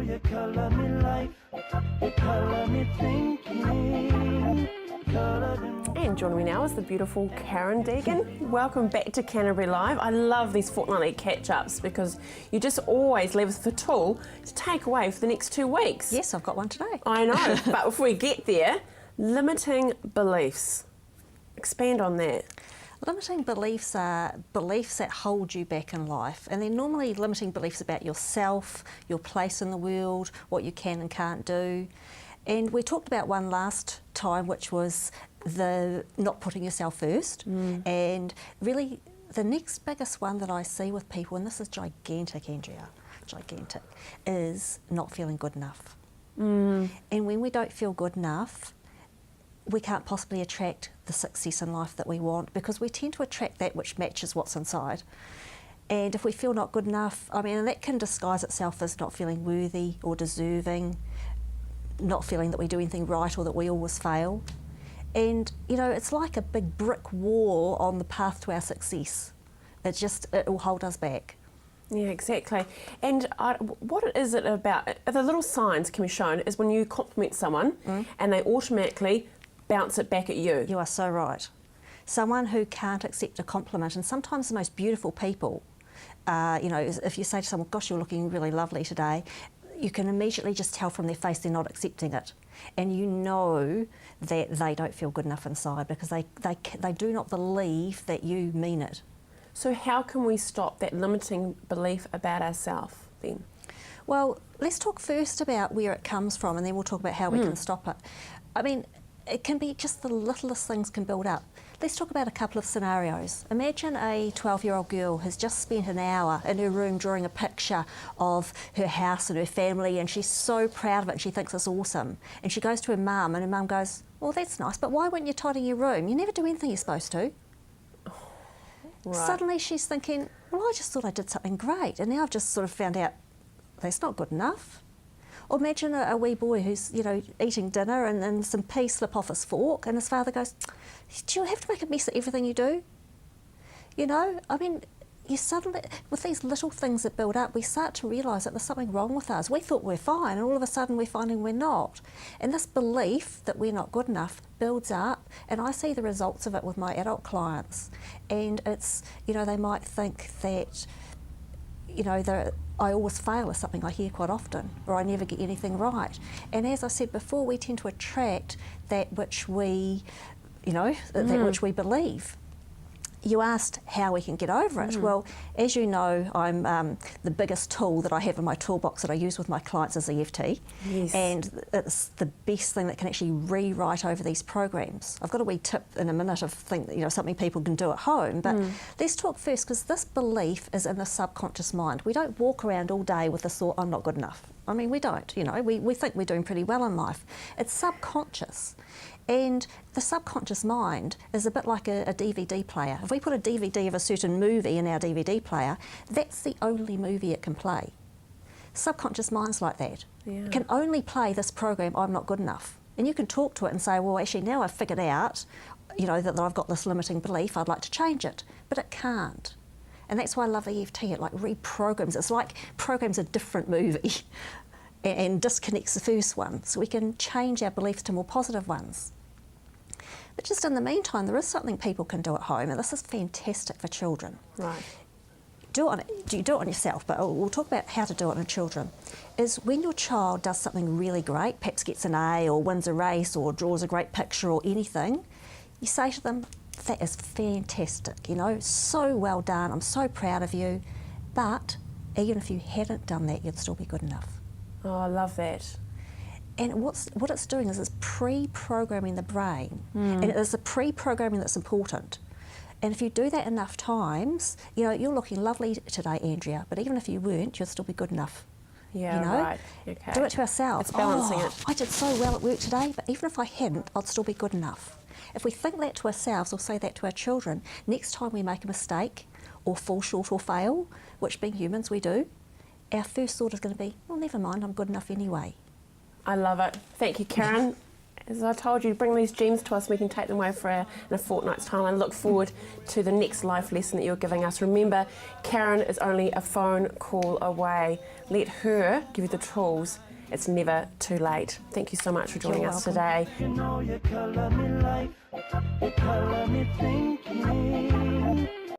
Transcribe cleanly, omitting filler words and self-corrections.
you colour me life, you colour me thinking, And joining me now is the beautiful Karen Degen. Welcome back to Canterbury Live. I love these fortnightly catch-ups because you just always leave us with a tool to take away for the next 2 weeks. Yes, I've got one today. I know, but before we get there, limiting beliefs. Expand on that. Limiting beliefs are beliefs that hold you back in life, and they're normally limiting beliefs about yourself, your place in the world, what you can and can't do. And we talked about one last time, which was the not putting yourself first. And really, the next biggest one that I see with people, and this is gigantic, Andrea, gigantic, is not feeling good enough. And when we don't feel good enough, we can't possibly attract the success in life that we want, because we tend to attract that which matches what's inside. And if we feel not good enough, I mean, and that can disguise itself as not feeling worthy or deserving, not feeling that we do anything right or that we always fail. And, you know, it's like a big brick wall on the path to our success. It will hold us back. Yeah, exactly. And what is it about, the little signs can be shown is when you compliment someone and they automatically bounce it back at you. You are so right. Someone who can't accept a compliment, and sometimes the most beautiful people, you know, if you say to someone, gosh, you're looking really lovely today, you can immediately just tell from their face they're not accepting it. And you know that they don't feel good enough inside because they do not believe that you mean it. So how can we stop that limiting belief about ourselves then? Well, let's talk first about where it comes from, and then we'll talk about how we can stop it. I mean, it can be just the littlest things can build up. Let's talk about a couple of scenarios. Imagine a 12-year-old girl has just spent an hour in her room drawing a picture of her house and her family, and she's so proud of it and she thinks it's awesome. And she goes to her mum, and her mum goes, well, that's nice, but why weren't you tidying your room? You never do anything you're supposed to. Right. Suddenly she's thinking, well, I just thought I did something great, and now I've just sort of found out that's not good enough. Or imagine a wee boy who's, you know, eating dinner and then some peas slip off his fork, and his father goes, do you have to make a mess of everything you do? You know, I mean, you suddenly, with these little things that build up, we start to realise that there's something wrong with us. We thought we're fine, and all of a sudden we're finding we're not. And this belief that we're not good enough builds up, and I see the results of it with my adult clients. And it's, you know, they might think that, you know, I always fail is something I hear quite often, or I never get anything right. And as I said before, we tend to attract that which we, you know, that which we believe. You asked how we can get over it. Well, as you know, I'm the biggest tool that I have in my toolbox that I use with my clients is EFT. Yes. And it's the best thing that can actually rewrite over these programs. I've got a wee tip in a minute of something people can do at home, but let's talk first, because this belief is in the subconscious mind. We don't walk around all day with this thought, I'm not good enough. I mean, we don't, you know, we think we're doing pretty well in life. It's subconscious. And the subconscious mind is a bit like a DVD player. If we put a DVD of a certain movie in our DVD player, that's the only movie it can play. Subconscious mind's like that. Yeah. It can only play this program, I'm not good enough. And you can talk to it and say, well, actually, now I've figured out, you know, that I've got this limiting belief, I'd like to change it. But it can't. And that's why I love EFT. It like reprograms. It's like programs a different movie and disconnects the first one, so we can change our beliefs to more positive ones. But just in the meantime, there is something people can do at home, and this is fantastic for children. Right. You do it on yourself, but we'll talk about how to do it on children. Is when your child does something really great, perhaps gets an A or wins a race or draws a great picture or anything, you say to them, that is fantastic, you know, so well done, I'm so proud of you, but even if you hadn't done that, you'd still be good enough. Oh, I love that. And what it's doing is it's pre-programming the brain, and it is the pre-programming that's important. And if you do that enough times, you know, you're looking lovely today, Andrea, but even if you weren't, you'd still be good enough. Yeah, you know? right. Okay. Do it to ourselves. It's balancing it. I did so well at work today, but even if I hadn't, I'd still be good enough. If we think that to ourselves or say that to our children, next time we make a mistake or fall short or fail, which being humans we do, our first thought is going to be, well, never mind, I'm good enough anyway. I love it. Thank you, Karen. as I told you, bring these gems to us, we can take them away in a fortnight's time. I look forward to the next life lesson that you're giving us. Remember, Karen is only a phone call away. Let her give you the tools. It's never too late. Thank you so much for joining us today. You know you color me life, you color me thinking.